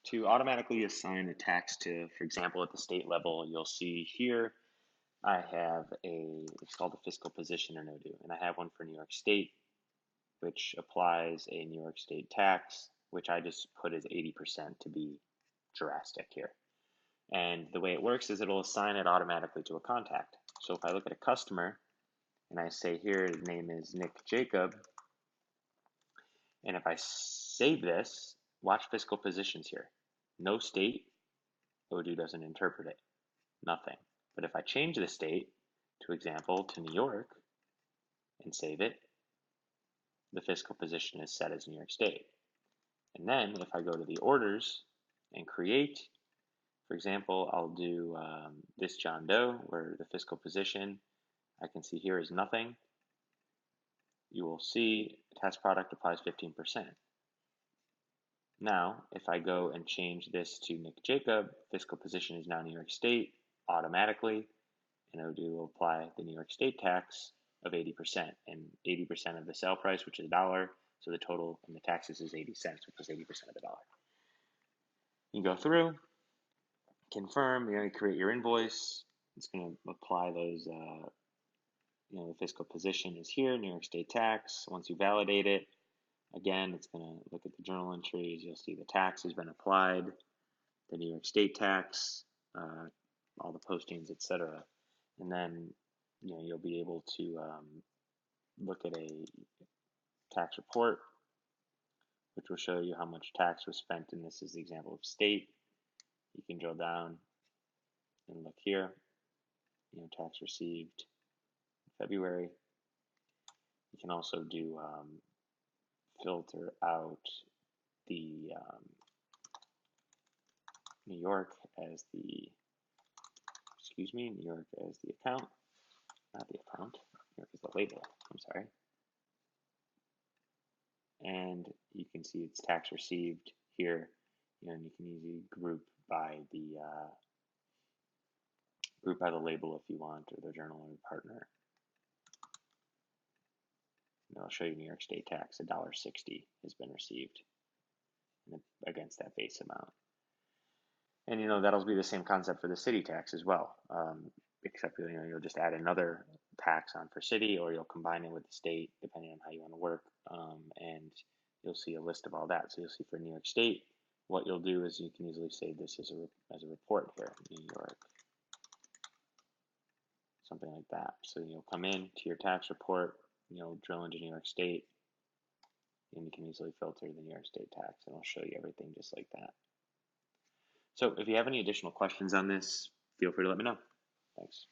To automatically assign a tax to, for example, at the state level, you'll see here I have it's called a fiscal position in Odoo, and I have one for New York State, which applies a New York State tax, which I just put as 80% to be drastic here. And the way it works is it'll assign it automatically to a contact. So if I look at a customer and I say here, his name is Nick Jacob, and if I save this, watch fiscal positions here. No state, Odoo doesn't interpret it, nothing. But if I change the state, to example, to New York and save it, the fiscal position is set as New York State. And then if I go to the orders and create, for example, I'll do this John Doe, where the fiscal position I can see here is nothing. You will see tax product applies 15%. Now, if I go and change this to Nick Jacob, fiscal position is now New York State automatically, and Odoo will apply the New York State tax of 80%, and 80% of the sale price, which is $1, so the total in the taxes is 80 cents, which is 80% of the dollar. You go through, confirm, you're going to create your invoice. It's going to apply those, the fiscal position is here, New York State tax. Once you validate it, again, it's going to look at the journal entries. You'll see the tax has been applied, the New York State tax, all the postings, etc. And then, you'll be able to look at a tax report, which will show you how much tax was spent. And this is the example of state. You can drill down and look here, tax received in February. You can also do filter out the New York as the, New York as the account, not the account, New York is the label, I'm sorry. And you can see it's tax received here, and you can easily group by the label if you want, or the journal or partner. And I'll show you New York State tax, $1.60 has been received against that base amount. And that'll be the same concept for the city tax as well, except you'll just add another tax on for city, or you'll combine it with the state, depending on how you want to work, and you'll see a list of all that. So you'll see for New York State, what you'll do is you can easily save this as a report here, New York, something like that. So you'll come in to your tax report, drill into New York State, and you can easily filter the New York State tax, and I'll show you everything just like that. So if you have any additional questions on this, feel free to let me know. Thanks.